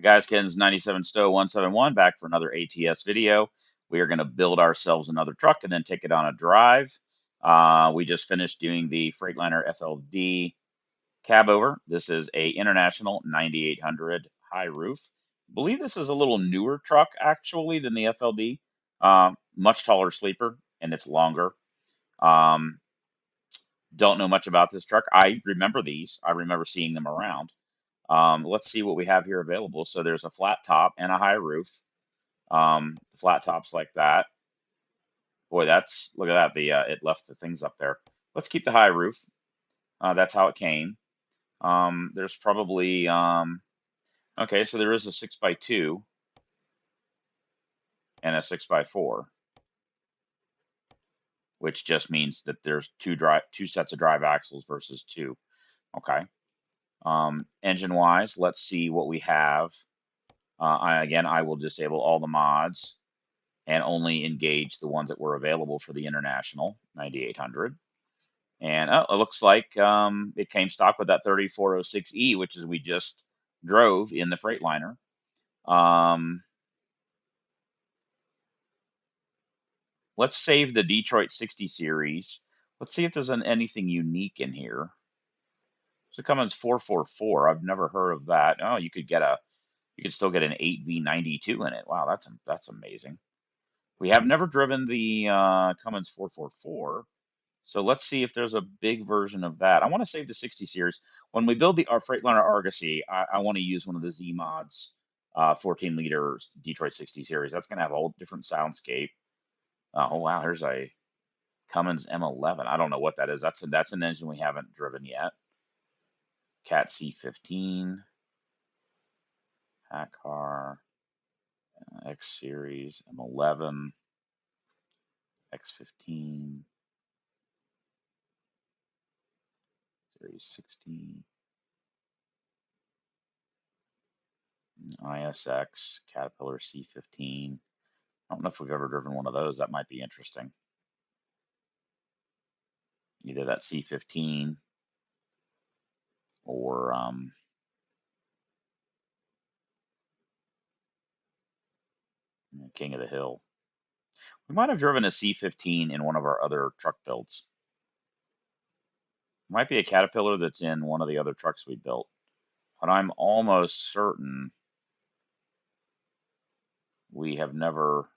Guys, Ken's 97 Stowe 171 back for another ATS video. We are going to build ourselves another truck and then take it on a drive. We just finished doing the Freightliner FLD Cabover. This is a International 9800 high roof. I believe this is a little newer truck actually than the FLD. Much taller sleeper and it's longer. Um, don't know much about this truck. I remember these. I remember seeing them around. Let's see what we have here available. So there's a flat top and a high roof. Flat tops like that. Boy, that's look at that. The it left the things up there. Let's keep the high roof. That's how it came. There's probably okay. So there is a 6x2 and a 6x4, which just means that there's two sets of drive axles versus two. Okay. Engine wise, let's see what we have. I will disable all the mods and only engage the ones that were available for the International 9800. And it looks like it came stock with that 3406E, which is we just drove in the Freightliner. Let's save the Detroit 60 series. Let's see if there's anything unique in here. So Cummins 444. I've never heard of that. Oh, you could still get an 8V92 in it. Wow, that's amazing. We have never driven the Cummins 444. So let's see if there's a big version of that. I want to save the 60 series. When we build our Freightliner Argosy, I want to use one of the Z mods, 14 liter Detroit 60 series. That's going to have a whole different soundscape. Oh wow, here's a Cummins M11. I don't know what that is. That's an engine we haven't driven yet. Cat C15, Packard, X series, M11, X15, Series 16. ISX, Caterpillar C15. I don't know if we've ever driven one of those. That might be interesting. Either that C15 or King of the Hill. We might have driven a C15 in one of our other truck builds. Might be a Caterpillar that's in one of the other trucks we built. But I'm almost certain we have never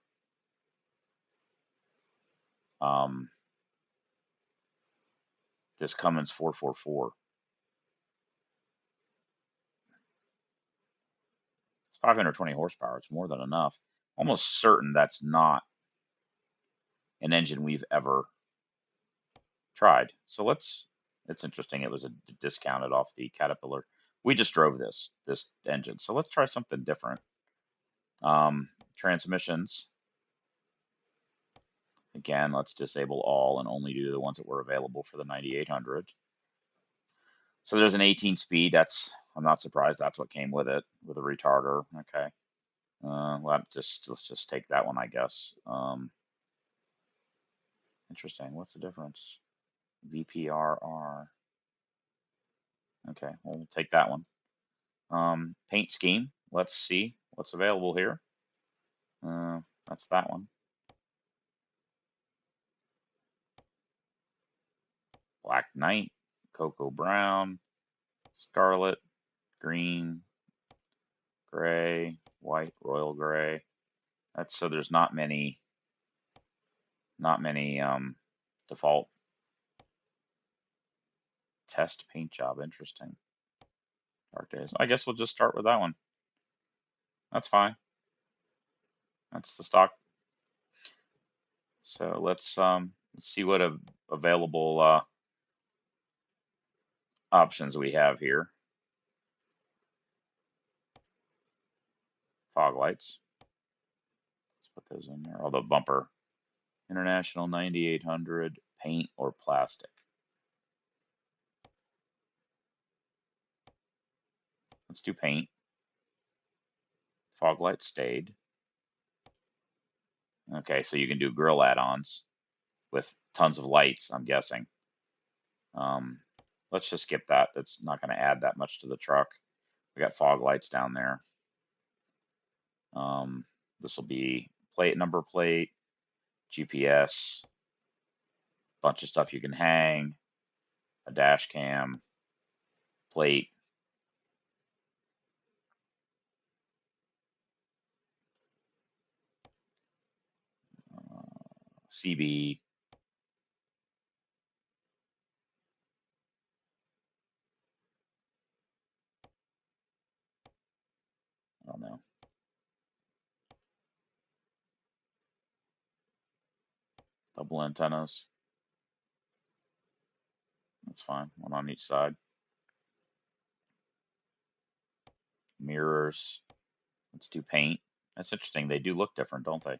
this Cummins 444. It's 520 horsepower. It's more than enough. Almost certain that's not an engine we've ever tried. So it's interesting. It was discounted off the Caterpillar. We just drove this engine. So let's try something different. Transmissions. Again, let's disable all and only do the ones that were available for the 9800. So there's an 18 speed. I'm not surprised that's what came with it, with a retarder. Okay. Well, let's just take that one, I guess. Interesting. What's the difference? VPRR. Okay, we'll take that one. Paint scheme. Let's see what's available here. That's that one. Black Knight, Cocoa Brown, Scarlet, Green, Gray, White, Royal Gray. So there's not many default. Test paint job. Interesting. Dark Days. I guess we'll just start with that one. That's fine. That's the stock. So let's see what available options we have here. Fog lights. Let's put those in there. Although bumper. International 9800 paint or plastic. Let's do paint. Fog light stayed. Okay, so you can do grill add-ons with tons of lights, I'm guessing. Let's just skip that. That's not going to add that much to the truck. We got fog lights down there. This will be number plate, GPS, bunch of stuff you can hang, a dash cam, plate, CB, I don't know, double antennas. That's fine, one on each side. Mirrors. Let's do paint. That's interesting. They do look different, don't they?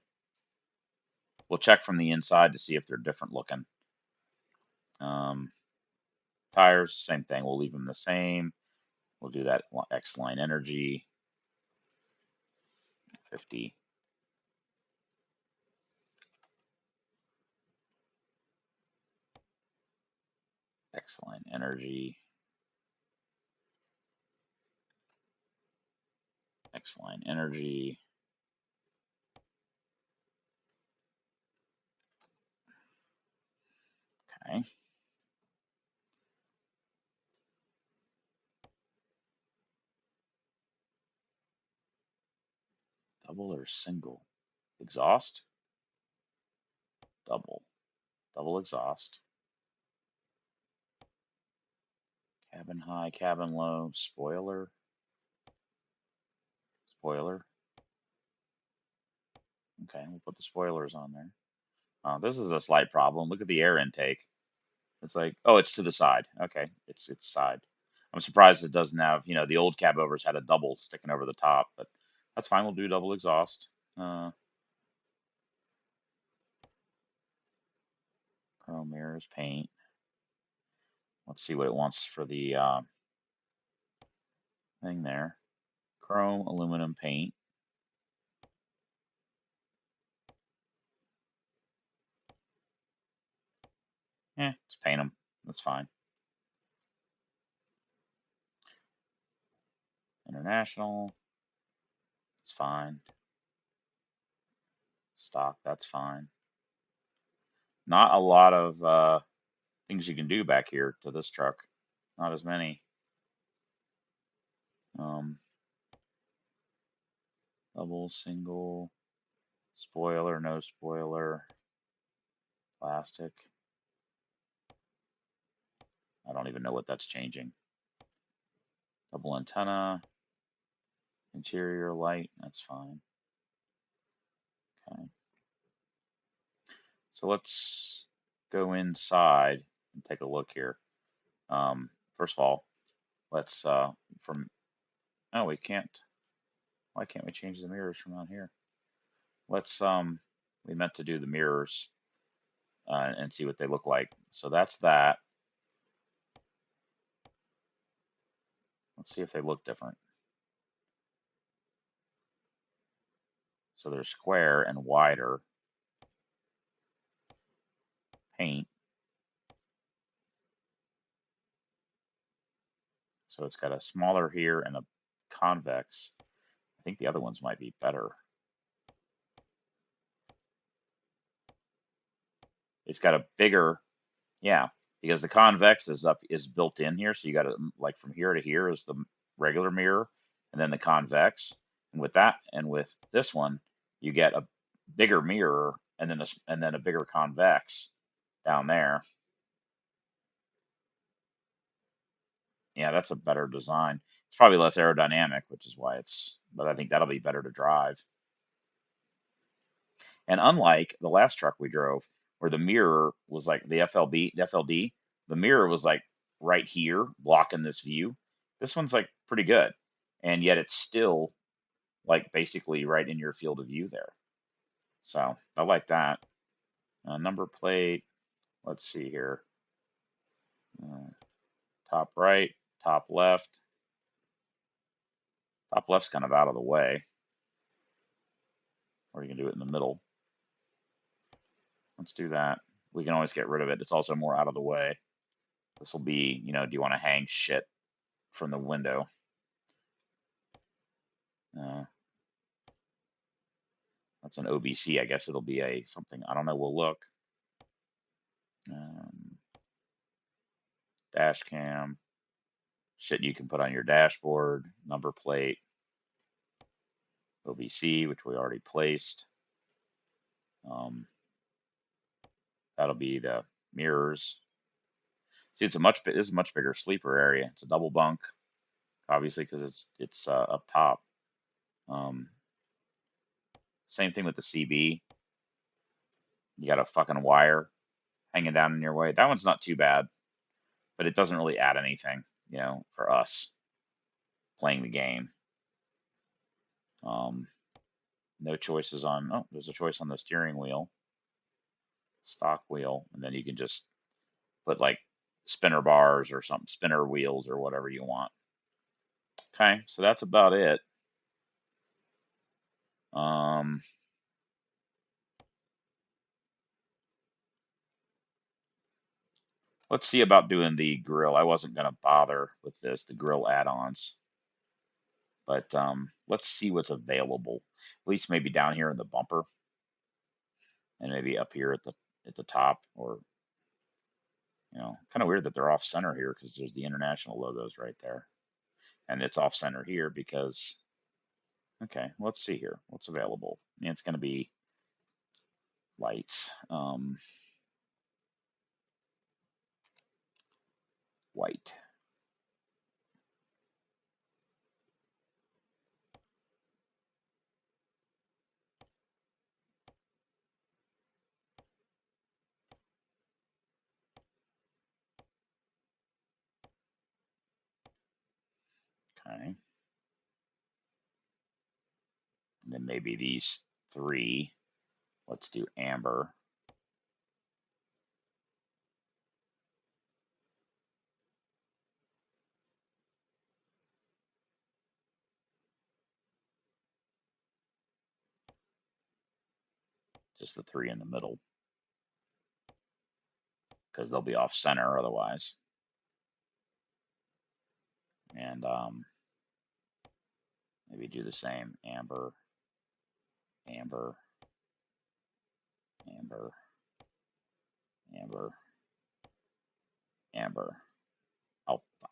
We'll check from the inside to see if they're different looking. Tires, same thing. We'll leave them the same. We'll do that X-line energy, 50. X-line energy. X-line energy. Okay. Double or single? Exhaust? Double. Double exhaust. Cabin high, cabin low, spoiler. Spoiler. Okay, we'll put the spoilers on there. This is a slight problem. Look at the air intake. It's like, oh, it's to the side. Okay, it's side. I'm surprised it doesn't have, the old Cabovers had a double sticking over the top, but that's fine. We'll do double exhaust. Chrome mirrors, paint. Let's see what it wants for the thing there. Chrome, aluminum, paint. Just paint them. That's fine. International. It's fine. Stock. That's fine. Not a lot of things you can do back here to this truck. Not as many. Double, single, spoiler, no spoiler, plastic. I don't even know what that's changing. Double antenna, interior light, that's fine. Okay. So let's go inside and take a look here. First of all, let's oh, we can't. Why can't we change the mirrors from on here? Let's we meant to do the mirrors and see what they look like. So that's that. Let's see if they look different. So they're square and wider. Paint. So it's got a smaller here and a convex. I think the other ones might be better. It's got a bigger, yeah, because the convex is built in here. So you got to like from here to here is the regular mirror, and then the convex. And with that, and with this one, you get a bigger mirror, and then a bigger convex down there. Yeah, that's a better design. It's probably less aerodynamic, which is why but I think that'll be better to drive. And unlike the last truck we drove, where the mirror was like the FLD, the mirror was like right here blocking this view. This one's like pretty good. And yet it's still like basically right in your field of view there. So I like that. Number plate, let's see here. Top right, top left. Top left's kind of out of the way. Or you can do it in the middle. Let's do that. We can always get rid of it. It's also more out of the way. This will be, do you want to hang shit from the window? That's an OBC. I guess it'll be a something. I don't know. We'll look. Dash cam. Shit you can put on your dashboard. Number plate. OBC, which we already placed. That'll be the mirrors. See, this is a much bigger sleeper area. It's a double bunk, obviously, because it's up top. Same thing with the CB. You got a fucking wire hanging down in your way. That one's not too bad, but it doesn't really add anything, for us playing the game. No choices on. Oh, there's a choice on the steering wheel, stock wheel, and then you can just put like spinner bars or something, spinner wheels or whatever you want. Okay, so that's about it. Let's see about doing the grill. I wasn't going to bother with the grill add-ons, but let's see what's available. At least maybe down here in the bumper, and maybe up here at the top, or kind of weird that they're off center here because there's the international logos right there, and it's off center here because. Okay, let's see here what's available. And it's going to be lights, white. Okay. And then maybe these three. Let's do amber. Just the three in the middle, because they'll be off center otherwise. And maybe do the same. Amber, amber, amber, amber, amber. Oh, fuck.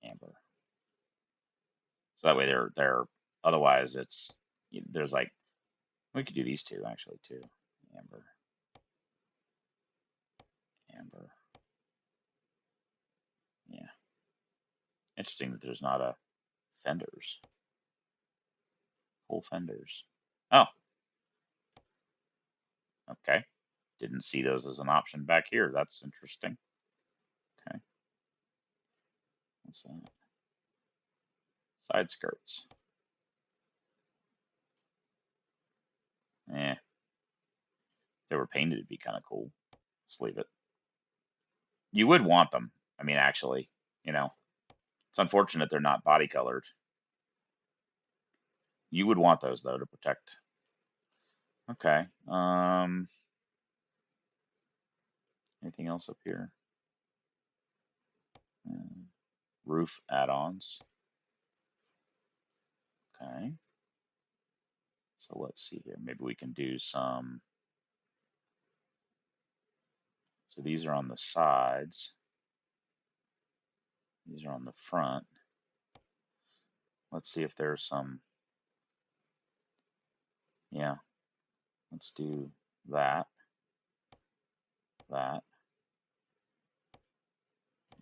Amber. So that way they're otherwise there's like, we could do these two actually too. Amber, amber. Yeah. Interesting that there's not a fenders. Full fenders. Oh. Okay. Didn't see those as an option back here. That's interesting. Okay. What's that? Side skirts. Eh. If they were painted, it'd be kind of cool. Let's leave it. You would want them. I mean, actually, it's unfortunate they're not body colored. You would want those though to protect. Okay. Anything else up here? Roof add-ons. Okay. So let's see here. Maybe we can do some. So these are on the sides. These are on the front. Let's see if there's some. Yeah. Let's do that. That.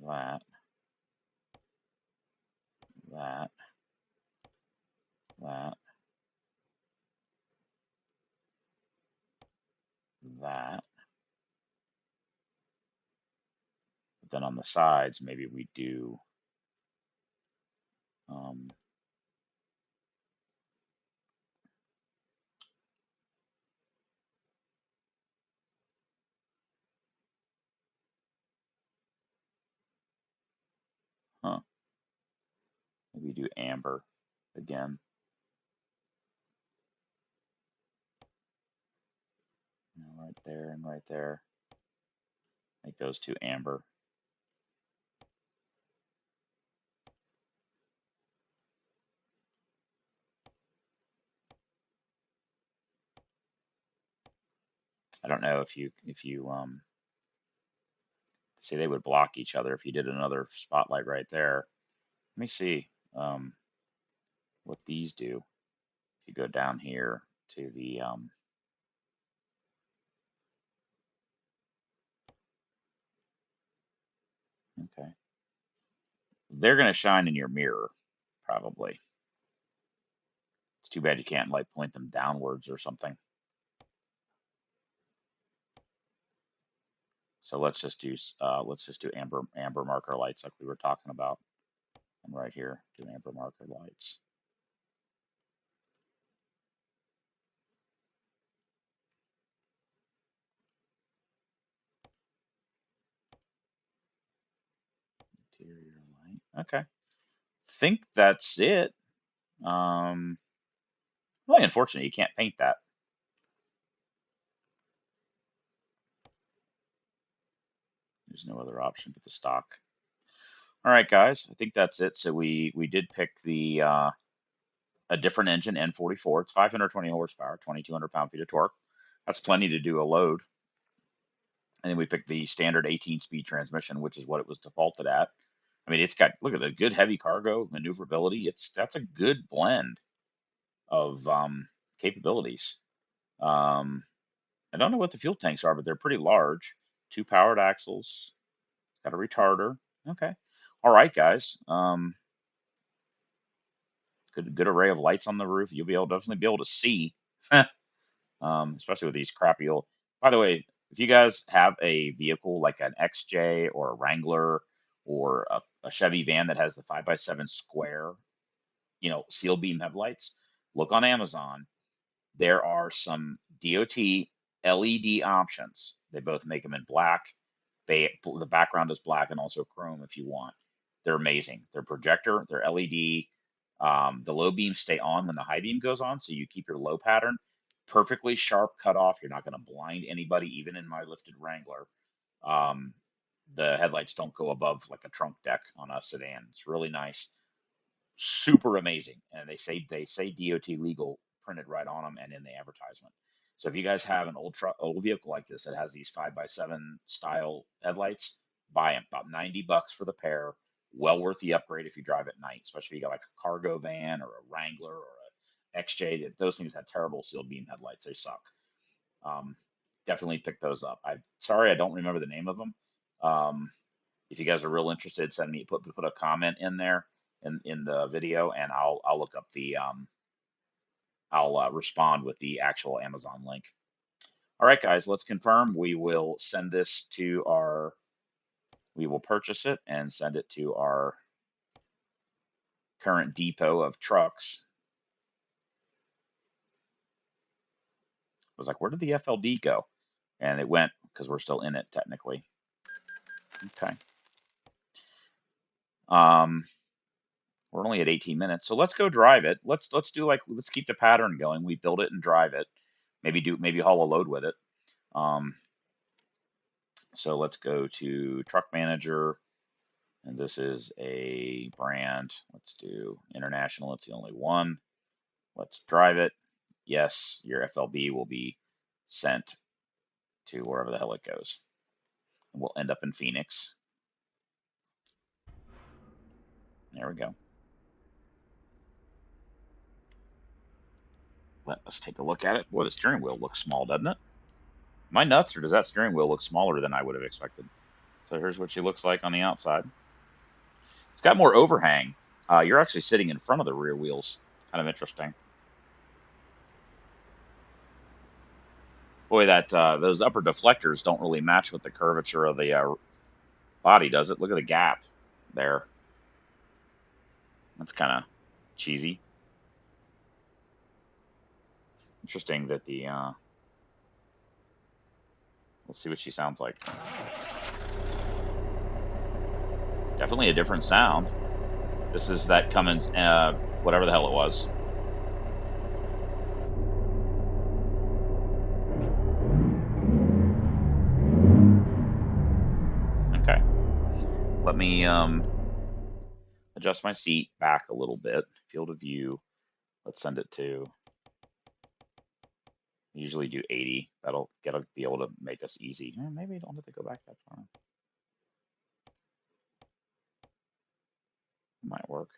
That. That. That. That. But then on the sides, maybe we do maybe do amber again. Right there and right there. Make those two amber. I don't know if you see, they would block each other if you did another spotlight right there. Let me see what these do. If you go down here to the okay, they're going to shine in your mirror probably. It's too bad you can't like point them downwards or something. So let's just do amber marker lights like we were talking about. And right here, do amber marker lights. Interior light. Okay. Think that's it. Really unfortunate you can't paint that. There's no other option but the stock. All right, guys, I think that's it. So we did pick the a different engine, N44. It's 520 horsepower, 2,200 pound-feet of torque. That's plenty to do a load. And then we picked the standard 18-speed transmission, which is what it was defaulted at. I mean, it's got, look at the good heavy cargo maneuverability. That's a good blend of capabilities. I don't know what the fuel tanks are, but they're pretty large. 2 powered axles. Got a retarder. Okay. All right, guys. Good array of lights on the roof. You'll be able definitely be able to see, especially with these crappy old. By the way, if you guys have a vehicle like an XJ or a Wrangler or a Chevy van that has the 5x7 square, seal beam headlights, look on Amazon. There are some DOT LED options. They both make them in black. The background is black and also chrome if you want. They're amazing. They're projector, they're LED. The low beams stay on when the high beam goes on, so you keep your low pattern perfectly sharp cut off. You're not going to blind anybody, even in my lifted Wrangler. Um, the headlights don't go above like a trunk deck on a sedan. It's really nice, super amazing, and they say DOT legal printed right on them and in the advertisement. So if you guys have an old vehicle like this that has these 5x7 style headlights, buy them. About $90 for the pair. Well worth the upgrade if you drive at night, especially if you got like a cargo van or a Wrangler or a XJ. Those things have terrible sealed beam headlights. They suck. Um, Definitely pick those up. I'm sorry I don't remember the name of them. Um, if you guys are real interested, put a comment in there in the video, and I'll look up the I'll respond with the actual Amazon link. All right, guys, let's confirm. We will send this to our. We will purchase it and send it to our current depot of trucks. I was like, where did the FLD go? And it went because we're still in it technically. Okay. We're only at 18 minutes, so let's go drive it. Let's keep the pattern going. We build it and drive it. Maybe haul a load with it. So let's go to truck manager, and this is a brand. Let's do international. It's the only one. Let's drive it. Yes, your FLB will be sent to wherever the hell it goes. And we'll end up in Phoenix. There we go. Let us take a look at it. Boy, the steering wheel looks small, doesn't it? Am I nuts, or does that steering wheel look smaller than I would have expected? So here's what she looks like on the outside. It's got more overhang. You're actually sitting in front of the rear wheels. Kind of interesting. Boy, that those upper deflectors don't really match with the curvature of the body, does it? Look at the gap there. That's kind of cheesy. Interesting that the. Let's see what she sounds like. Definitely a different sound. This is that Cummins, whatever the hell it was. Okay. Let me adjust my seat back a little bit. Field of view. Let's send it to Usually do 80. That'll be able to make us easy. Maybe I don't have to go back that far. Might work.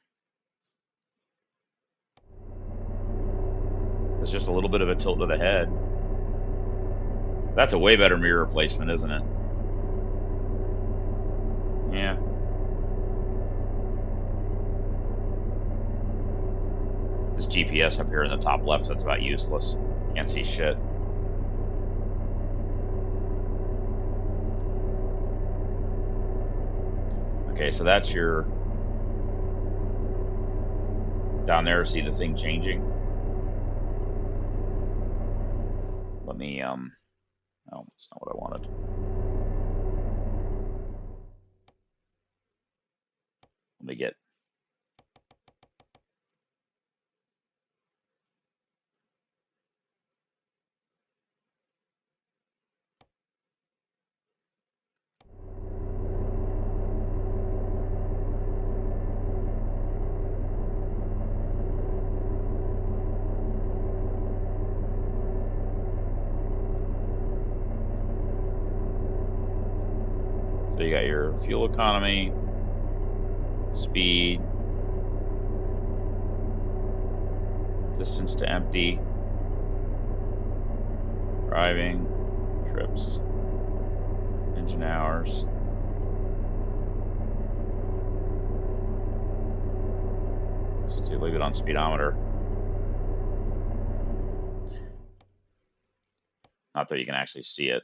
It's just a little bit of a tilt to the head. That's a way better mirror replacement, isn't it? Yeah. This GPS up here in the top left, that's about useless. Can't see shit. Okay, so that's your... Down there, see the thing changing? Let me, oh, that's not what I wanted. Let me get... So you got your fuel economy, speed, distance to empty, driving, trips, engine hours. Let's leave it on speedometer. Not that you can actually see it.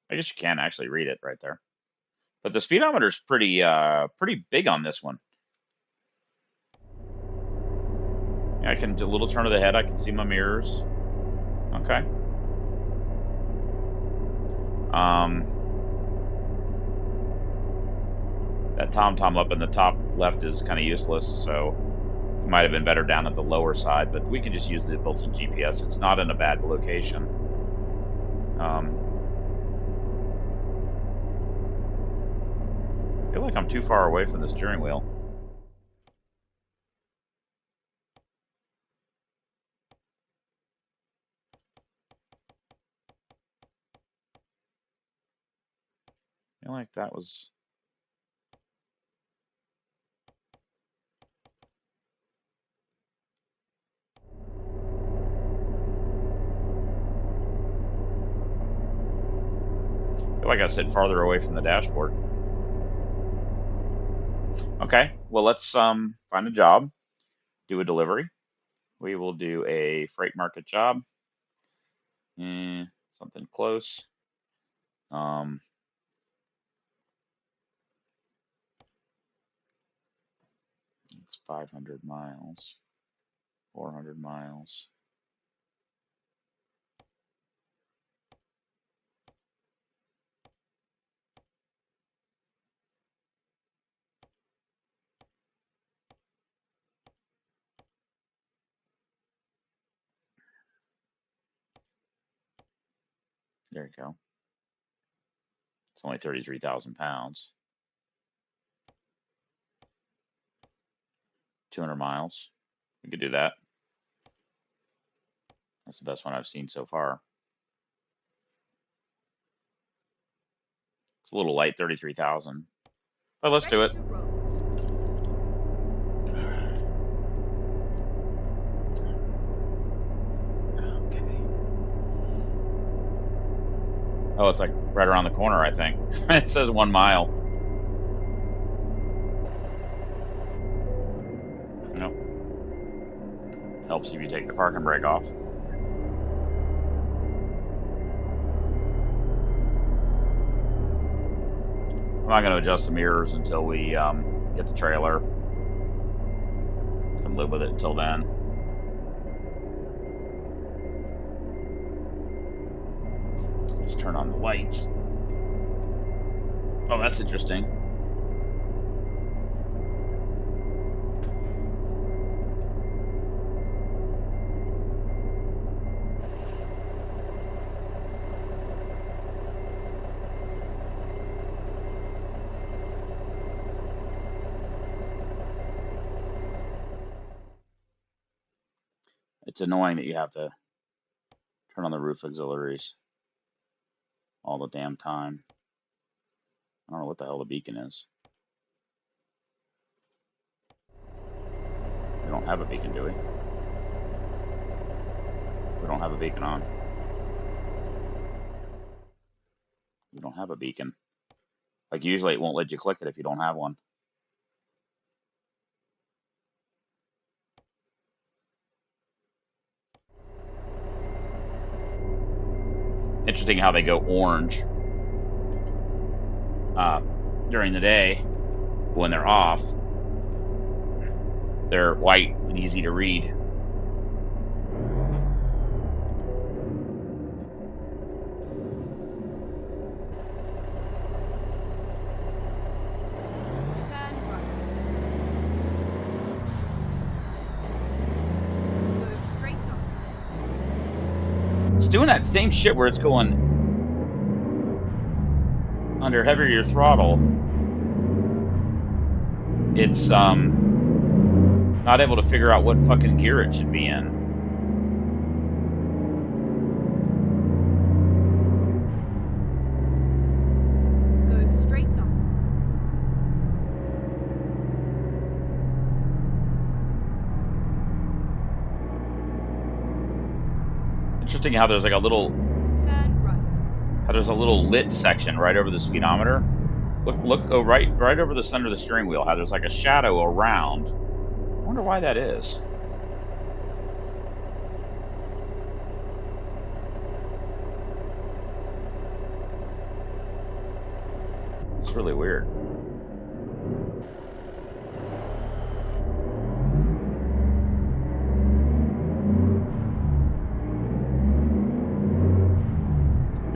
I guess you can actually read it right there. But the speedometer's pretty big on this one. I can do a little turn of the head. I can see my mirrors. Okay. That TomTom up in the top left is kind of useless, so it might have been better down at the lower side, but we can just use the built-in GPS. It's not in a bad location. I feel like I'm too far away from the steering wheel. I feel like that was... I feel like I sit farther away from the dashboard. Okay, well, let's find a job, do a delivery. We will do a freight market job. Something close. It's 500 miles, 400 miles. There you go. It's only 33,000 pounds. 200 miles. We could do that. That's the best one I've seen so far. It's a little light, 33,000. But let's do it. Okay. Oh, it's like right around the corner, I think. It says 1 mile. Nope. Helps if you take the parking brake off. I'm not going to adjust the mirrors until we get the trailer. Can live with it until then. Let's turn on the lights. Oh, that's interesting. It's annoying that you have to turn on the roof auxiliaries all the damn time. I don't know what the hell the beacon is. We don't have a beacon, do we? We don't have a beacon on. We don't have a beacon. Like usually it won't let you click it if you don't have one. Interesting how they go orange during the day. When they're off, they're white and easy to read. It's doing that same shit where it's going under heavier throttle. It's not able to figure out what fucking gear it should be in. Go straight on. Interesting how there's like a little Turn right. how there's a little lit section right over the speedometer. Look, go right over the center of the steering wheel. How there's like a shadow around. I wonder why that is. It's really weird.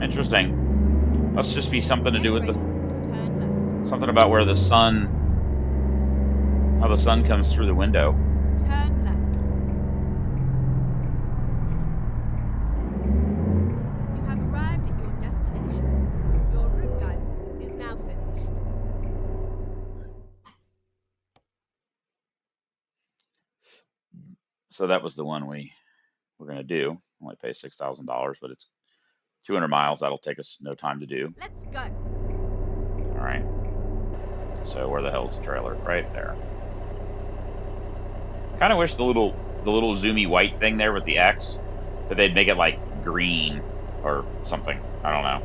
Interesting. Must just be something to do with the something about where the sun, how the sun comes through the window. Turn left. You have arrived at your destination. Your route guidance is now finished. So that was the one we were going to do. Only pay $6,000, but it's 200 miles. That'll take us no time to do. Let's go. All right. So where the hell's the trailer? Right there. Kind of wish the little zoomy white thing there with the X, that they'd make it like green or something. I don't know.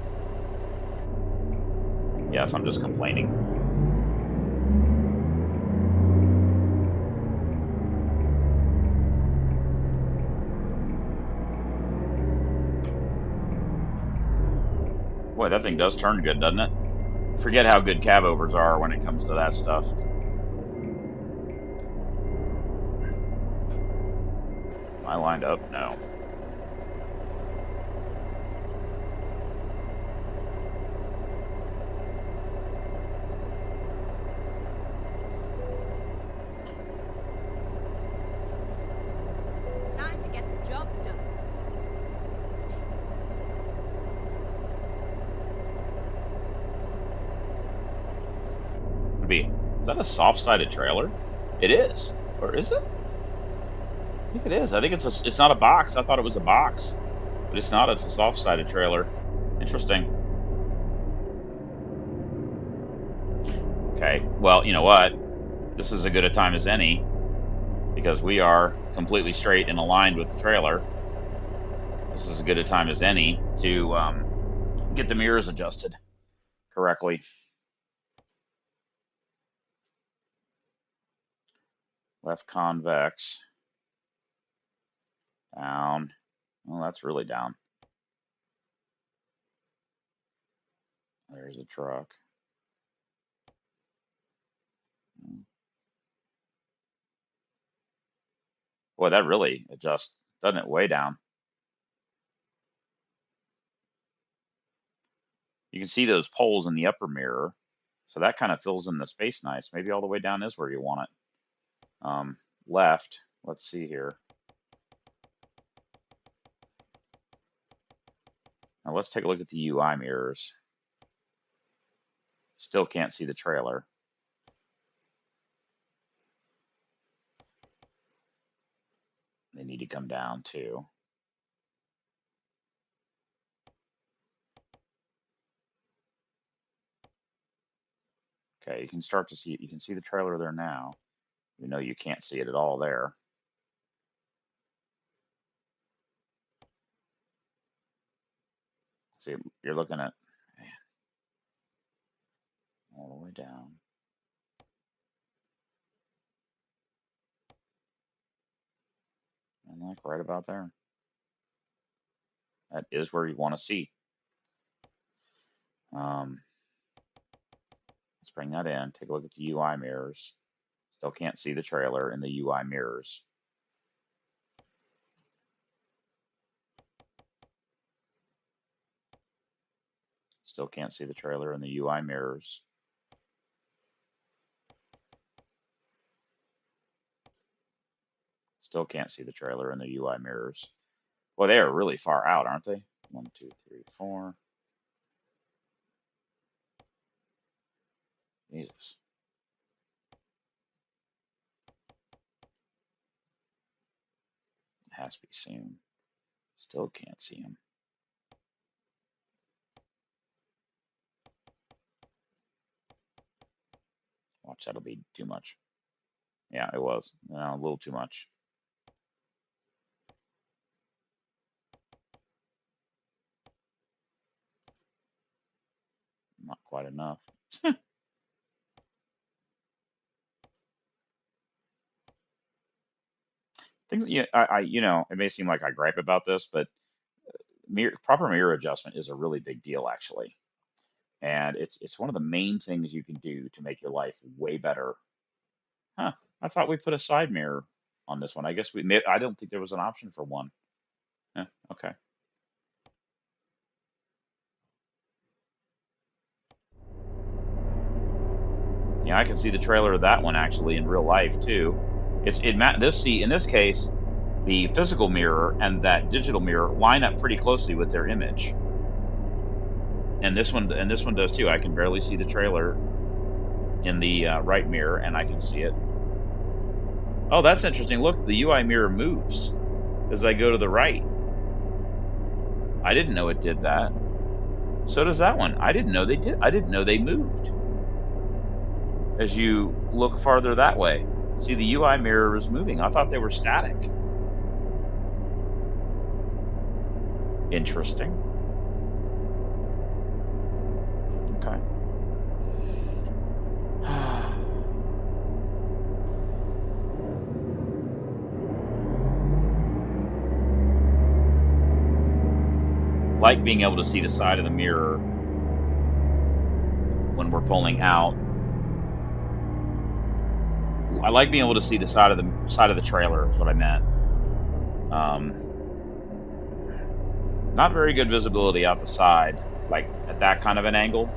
Yes, I'm just complaining. Boy, that thing does turn good, doesn't it? Forget how good Cabovers are when it comes to that stuff. Am I lined up? No. Time to get the job done. Is that a soft-sided trailer? It is. Or is it? I think it is. I think it's not a box. I thought it was a box. But it's not. It's a soft-sided trailer. Interesting. Okay. Well, you know what? This is as good a time as any because we are completely straight and aligned with the trailer. This is as good a time as any to get the mirrors adjusted correctly. Left convex. Down. Well, that's really down. There's a truck. Boy, that really adjusts, doesn't it? Way down. You can see those poles in the upper mirror. So that kind of fills in the space nice. Maybe all the way down is where you want it. Left. Let's see here. Now let's take a look at the UI mirrors. Still can't see the trailer. They need to come down too. Okay, you can start to see, you can see the trailer there now. You know you can't see it at all there. See, you're looking at all the way down. And like right about there. That is where you want to see. Let's bring that in. Take a look at the UI mirrors. Still can't see the trailer in the UI mirrors. Still can't see the trailer in the UI mirrors. Still can't see the trailer in the UI mirrors. Well, they are really far out, aren't they? 1, 2, 3, 4. Jesus. It has to be soon. Still can't see him. Watch, that'll be too much. Yeah, it was. A little too much. Not quite enough. Things, yeah, it may seem like I gripe about this, but proper mirror adjustment is a really big deal, actually. And it's one of the main things you can do to make your life way better. Huh. I thought we put a side mirror on this one. I guess I don't think there was an option for one. Yeah, okay. Yeah, I can see the trailer of that one actually in real life too. In this case, the physical mirror and that digital mirror line up pretty closely with their image. And this one does too. I can barely see the trailer in the right mirror, and I can see it. Oh, that's interesting. Look, the UI mirror moves as I go to the right. I didn't know it did that. So does that one. I didn't know they did. I didn't know they moved as you look farther that way. See, the UI mirror is moving. I thought they were static. Interesting. Okay. Like being able to see the side of the mirror when we're pulling out. I like being able to see the side of the trailer is what I meant. Not very good visibility out the side, like at that kind of an angle.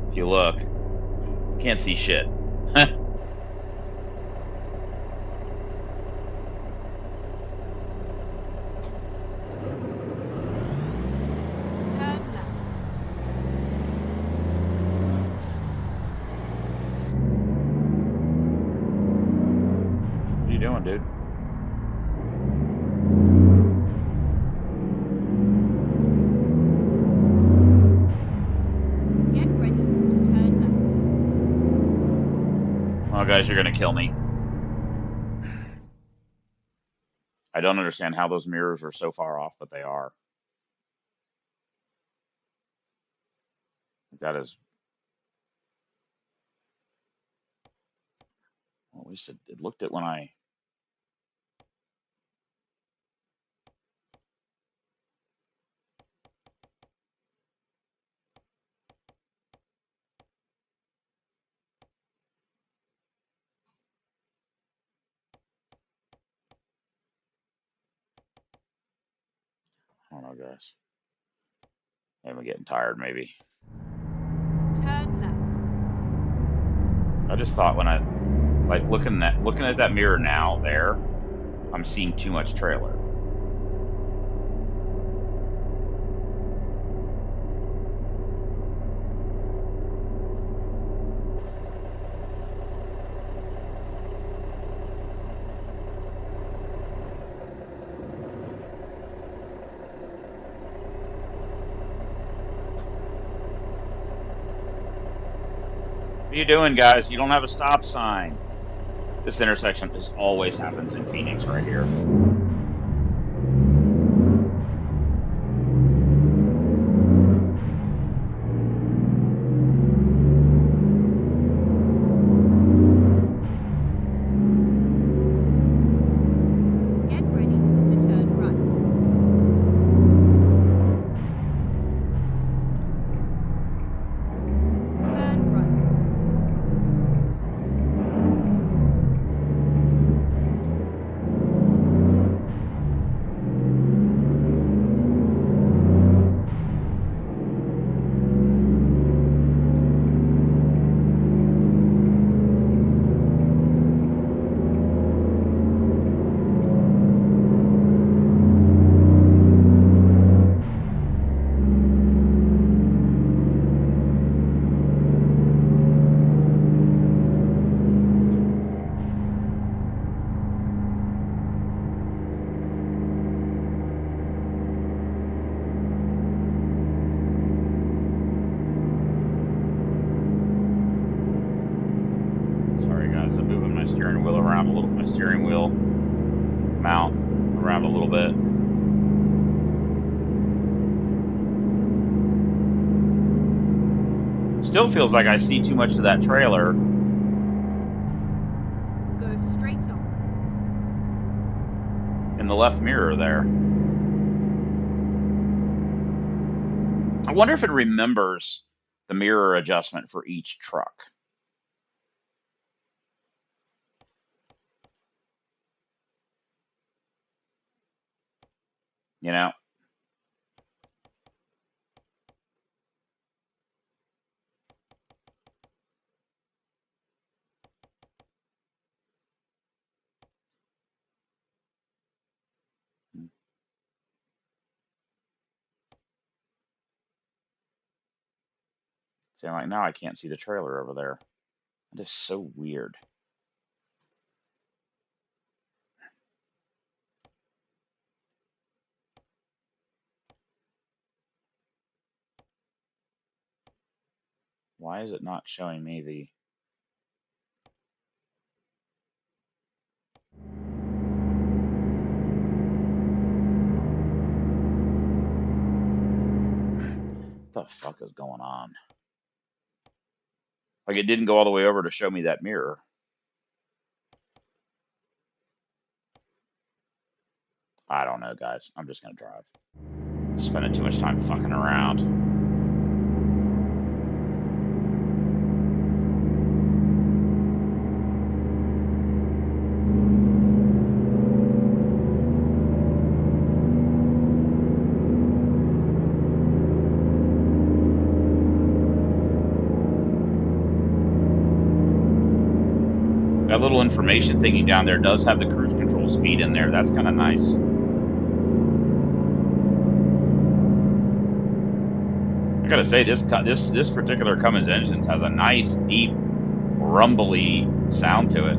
If you look, you can't see shit. Turn left. What are you doing, dude? Get ready to turn left. Oh, guys, you're gonna kill me. I don't understand how those mirrors are so far off, but they are. That is. Well, at least it looked it when I. I don't know, guys. I'm getting tired, maybe. Turn left. I just thought when I like looking at that mirror now there, I'm seeing too much trailer. are you doing, guys? You don't have a stop sign. This intersection always happens in Phoenix right here. Get ready to turn right. Turn right. Sorry, guys. I'm moving my steering wheel around a little. My steering wheel mount around a little bit. Still feels like I see too much of that trailer. Go straight on. In the left mirror there. I wonder if it remembers the mirror adjustment for each truck. You know? See, like now I can't see the trailer over there. That is so weird. Why is it not showing me the... What the fuck is going on? Like it didn't go all the way over to show me that mirror. I don't know, guys. I'm just gonna drive. Spending too much time fucking around. That little information thingy down there does have the cruise control speed in there. That's kind of nice. I gotta say, this particular Cummins engine has a nice, deep, rumbly sound to it.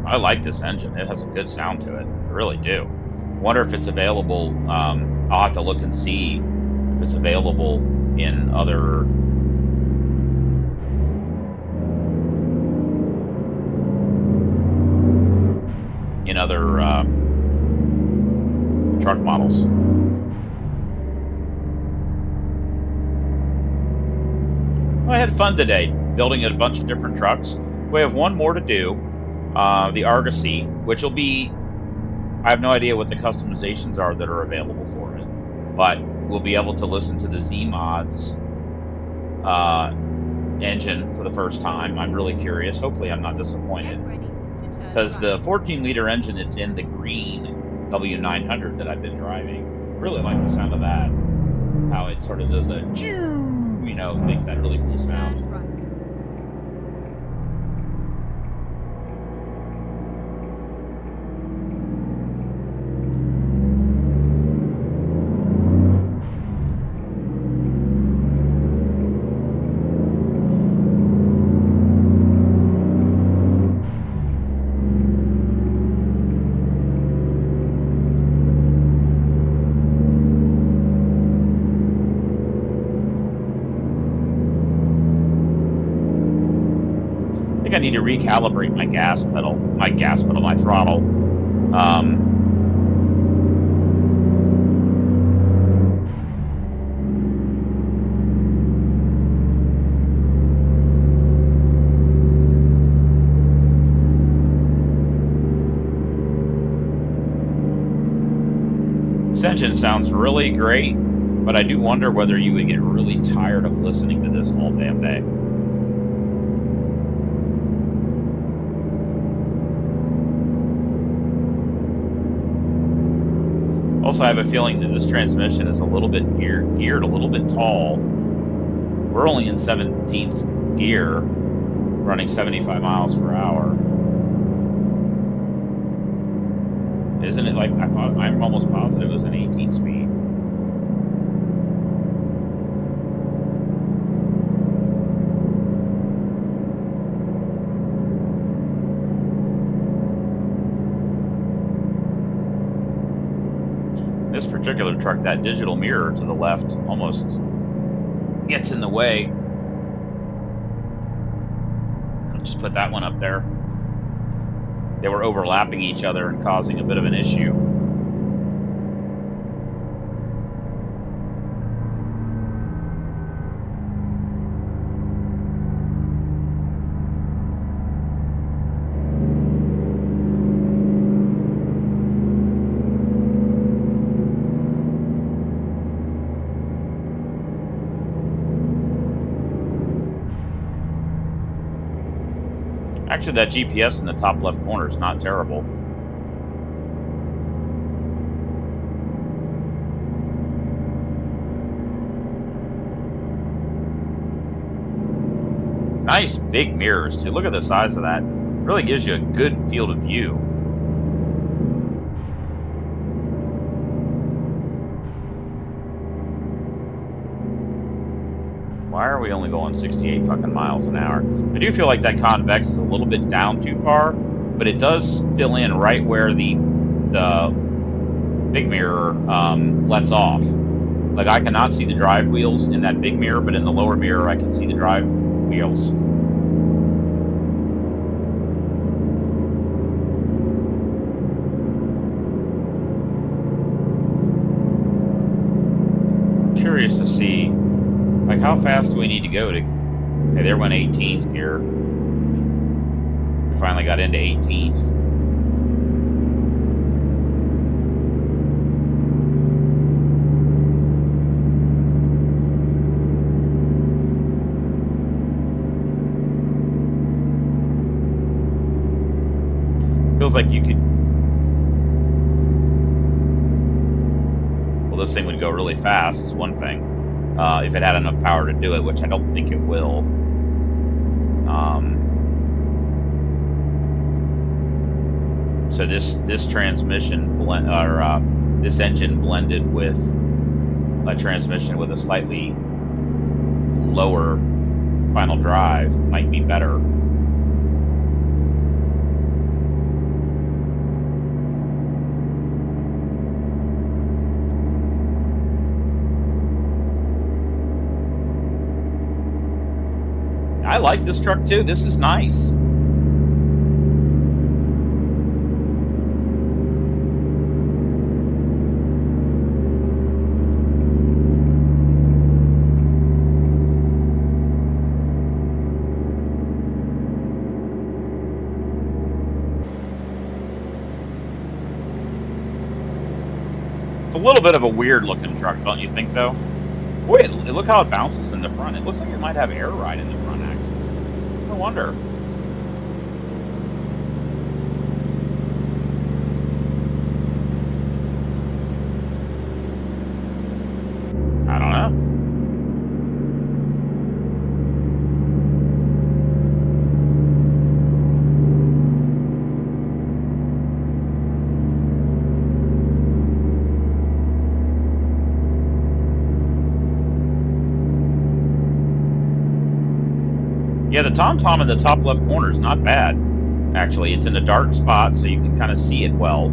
I like this engine. It has a good sound to it. I really do. Wonder if it's available. I'll have to look and see if it's available in other truck models. Well, I had fun today building a bunch of different trucks. We have one more to do, the Argosy, which will be, I have no idea what the customizations are that are available for it, but we'll be able to listen to the Z mods engine for the first time. I'm really curious. Hopefully, I'm not Get disappointed ready to turn because right. the 14-liter engine that's in the green W900 that I've been driving, really like the sound of that. How it sort of does a choo, makes that really cool sound. Turn right. I think I need to recalibrate my throttle. Um, this engine sounds really great, but I do wonder whether you would get really tired of listening to this all damn day. Also, I have a feeling that this transmission is a little bit geared a little bit tall. We're only in 17th gear, running 75 miles per hour. Isn't it like I thought? I'm almost positive it was an 18 speed. This particular truck, that digital mirror to the left almost gets in the way. I'll just put that one up there. They were overlapping each other and causing a bit of an issue. Actually, that GPS in the top left corner is not terrible. Nice big mirrors too. Look at the size of that. Really gives you a good field of view. Why are we only going 68 fucking miles an hour? I do feel like that convex is a little bit down too far, but it does fill in right where the big mirror lets off. Like I cannot see the drive wheels in that big mirror, but in the lower mirror I can see the drive wheels. Curious to see like how fast do we need to go to. Okay, there went 18th gear. We finally got into 18th. Feels like you could. Well, this thing would go really fast. Is one thing. If it had enough power to do it, which I don't think it will. So this transmission this engine blended with a transmission with a slightly lower final drive might be better. I like this truck too. This is nice. It's a little bit of a weird looking truck, don't you think, though? Boy, look how it bounces in the front. It looks like it might have air ride in the front, actually. No wonder. I don't know. Yeah, the TomTom in the top left corner is not bad. Actually, it's in a dark spot, so you can kind of see it well.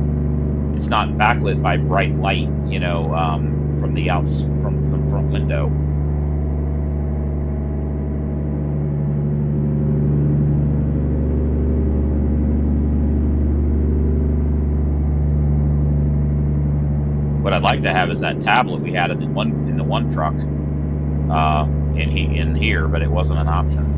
It's not backlit by bright light, from the front window. What I'd like to have is that tablet we had in the one truck, in here, but it wasn't an option.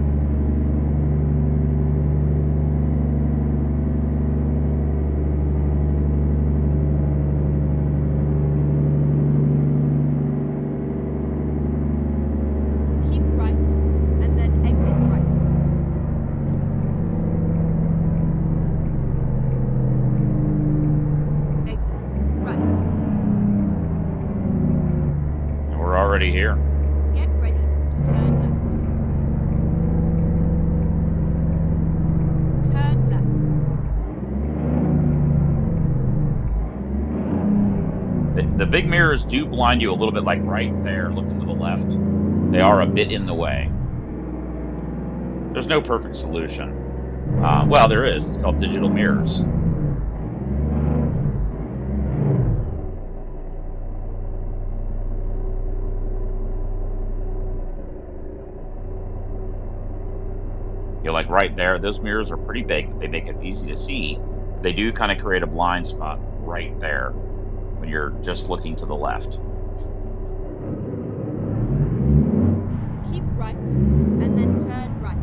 Keep right, and then exit right. Exit right. And we're already here. Get ready to turn left. Turn left. The big mirrors do blind you a little bit, like right there, looking to the left. They are a bit in the way. There's no perfect solution. Well, there is. It's called digital mirrors. You're like right there. Those mirrors are pretty big. They make it easy to see. They do kind of create a blind spot right there when you're just looking to the left. Keep right, and then turn right.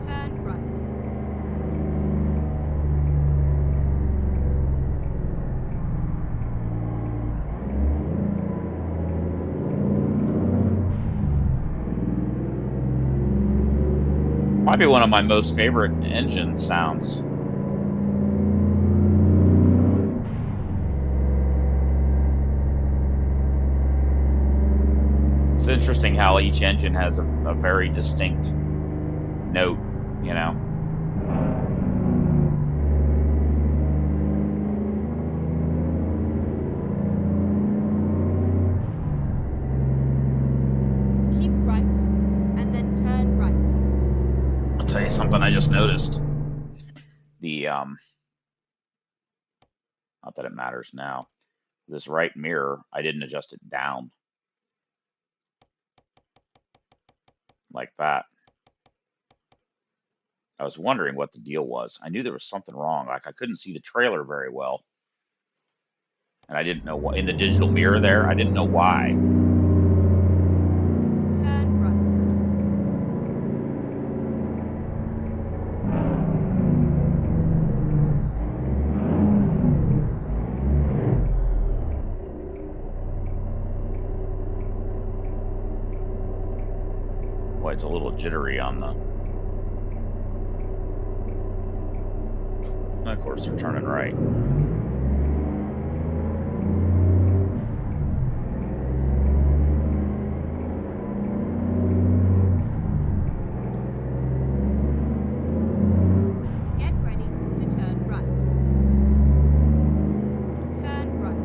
Turn right. Might be one of my most favorite engine sounds. It's interesting how each engine has a very distinct note, you know. Keep right, and then turn right. I'll tell you something I just noticed. The not that it matters now. This right mirror, I didn't adjust it down like that. I was wondering what the deal was. I knew there was something wrong. Like I couldn't see the trailer very well, and I didn't know what in the digital mirror there. I didn't know why. Turn right. Why it's a little jittery on the. And of course, they're turning right. Get ready to turn right. Turn right.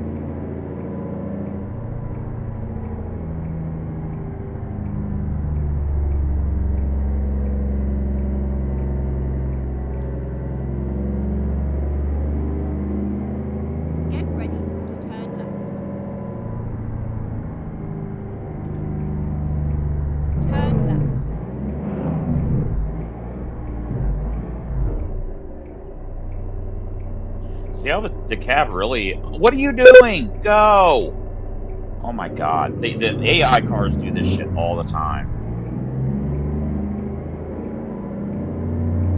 Get ready to turn left. Turn left. See how the cab really. What are you doing? Go! Oh my God, the AI cars do this shit all the time.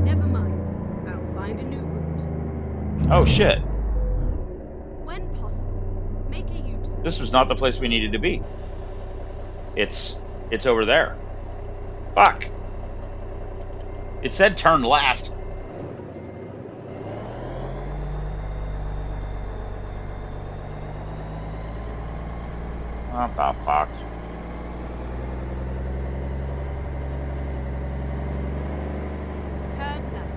Never mind. I'll find a new route. Oh shit. When possible, make a U-turn. This was not the place we needed to be. It's over there. Fuck. It said turn left. What the fuck? Turn left.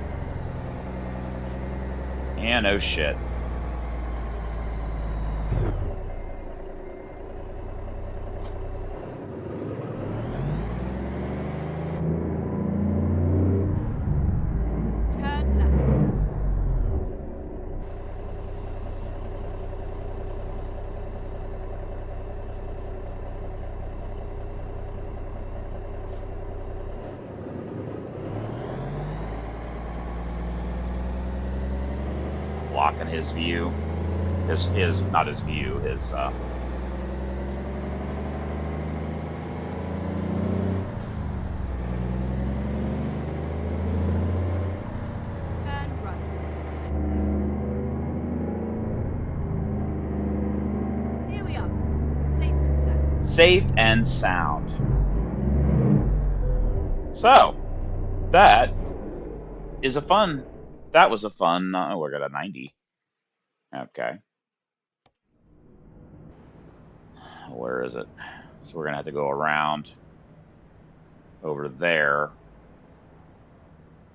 Yeah, no shit. Turn left. Blocking his view. His not his view, his Turn right. Here we are. Safe and sound. safe and sound. So that is a fun. That was a fun. We're at a 90. Okay. Where is it? So we're gonna have to go around over there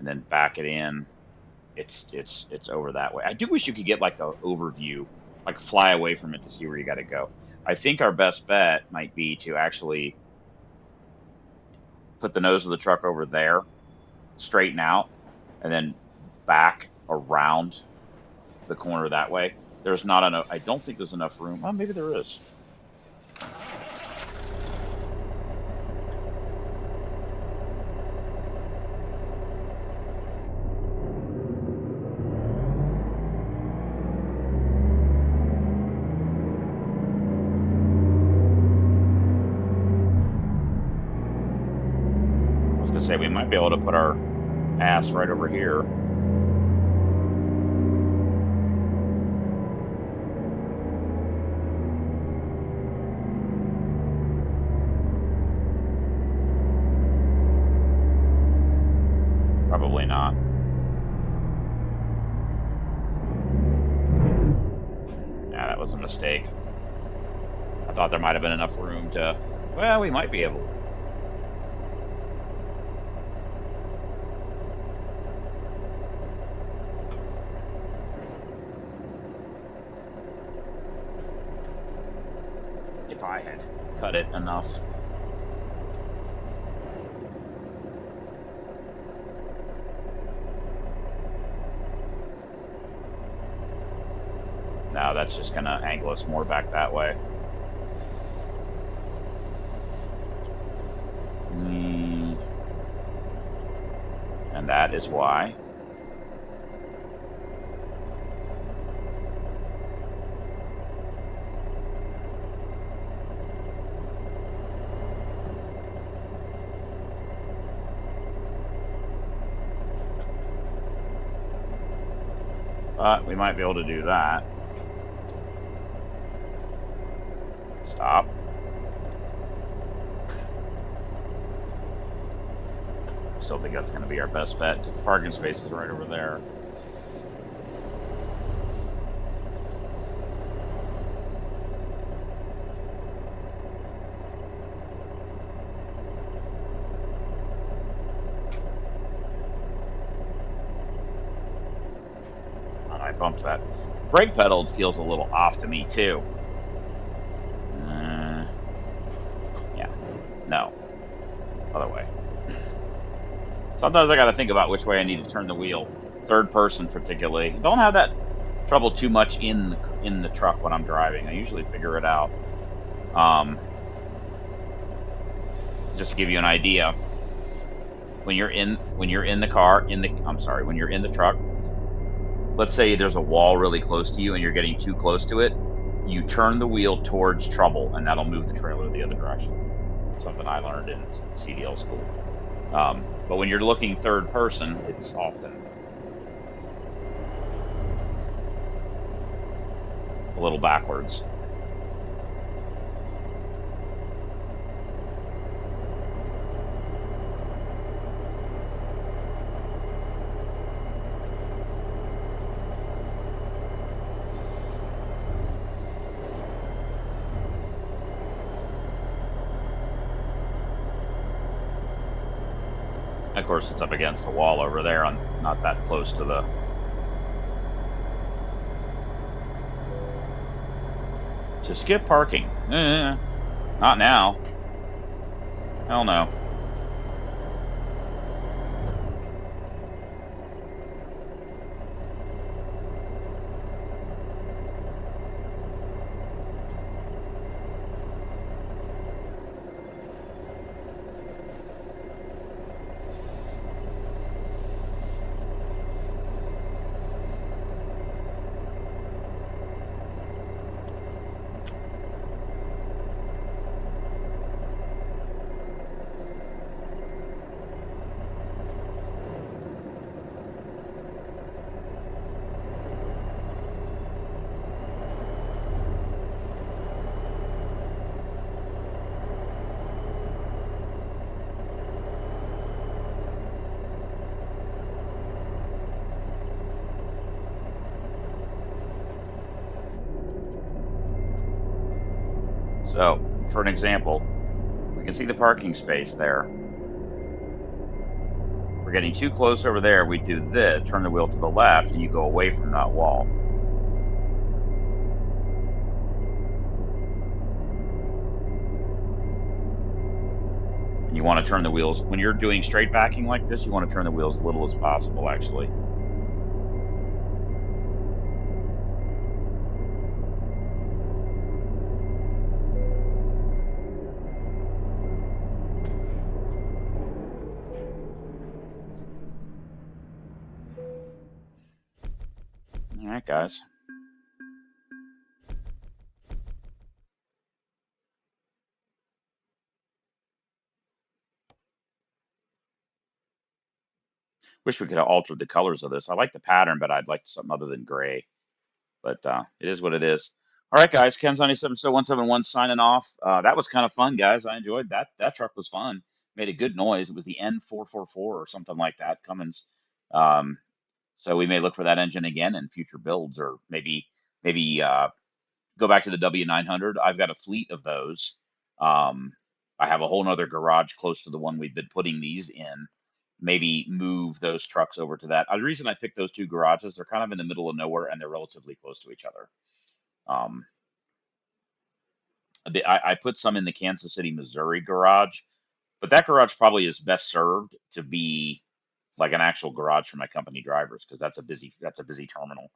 and then back it in. It's over that way. I do wish you could get like a overview, like fly away from it to see where you got to go. I think our best bet might be to actually put the nose of the truck over there, straighten out, and then back around the corner that way. There's not enough. I don't think there's enough room. Well, maybe there is. I was gonna say we might be able to put our ass right over here. Probably not. Yeah, that was a mistake. I thought there might have been enough room to. Well, we might be able. If I had cut it enough. Now that's just gonna angle us more back that way. And that is why. But we might be able to do that. Stop. Still think that's going to be our best bet because the parking space is right over there. And I bumped that. Brake pedal feels a little off to me too. Yeah. No. Other way. Sometimes I got to think about which way I need to turn the wheel. Third person, particularly. Don't have that trouble too much in the truck when I'm driving. I usually figure it out. Just to give you an idea, when you're in the car when you're in the truck, let's say there's a wall really close to you and you're getting too close to it, you turn the wheel towards trouble and that'll move the trailer the other direction. Something I learned in CDL school. But when you're looking third person, it's often a little backwards. of course, it's up against the wall over there. I'm not that close to the. To skip parking. Not now. Hell no. So, for an example, we can see the parking space there. We're getting too close over there. We do this, turn the wheel to the left, and you go away from that wall. And you want to turn the wheels, when you're doing straight backing like this, you want to turn the wheels as little as possible, actually. All right, guys. Wish we could have altered the colors of this. I like the pattern, but I'd like something other than gray. But it is what it is. All right, guys. Ken's 97 still 171 signing off. That was kind of fun, guys. I enjoyed that. That truck was fun. Made a good noise. It was the N444 or something like that, Cummins. Um, so we may look for that engine again in future builds, or maybe go back to the W900. I've got a fleet of those. Um, I have a whole nother garage close to the one we've been putting these in. Maybe move those trucks over to that. The reason I picked those two garages, they're kind of in the middle of nowhere and they're relatively close to each other. Um, I put some in the Kansas City, Missouri garage, but that garage probably is best served to be like an actual garage for my company drivers because that's a busy terminal.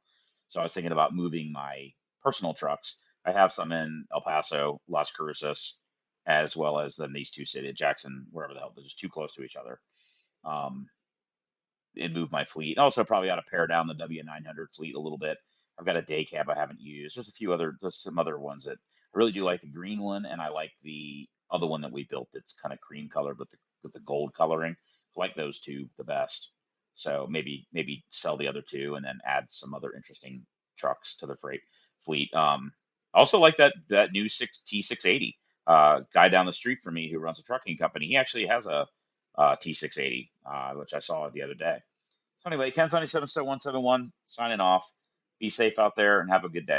So I was thinking about moving my personal trucks. I have some in El Paso, Las Cruces, as well as then these two cities, Jackson, wherever the hell. They're just too close to each other. Um, and move my fleet. Also, probably ought to pare down the W900 fleet a little bit. I've got a day cab I haven't used. There's some other ones that I really do like the green one, and I like the other one that we built that's kind of cream colored with the gold coloring. I like those two the best. So maybe sell the other two and then add some other interesting trucks to the freight fleet. Also like that new T680 guy down the street from me who runs a trucking company. He actually has a T680, which I saw the other day. So anyway, Ken 97 still 171 signing off. Be safe out there and have a good day.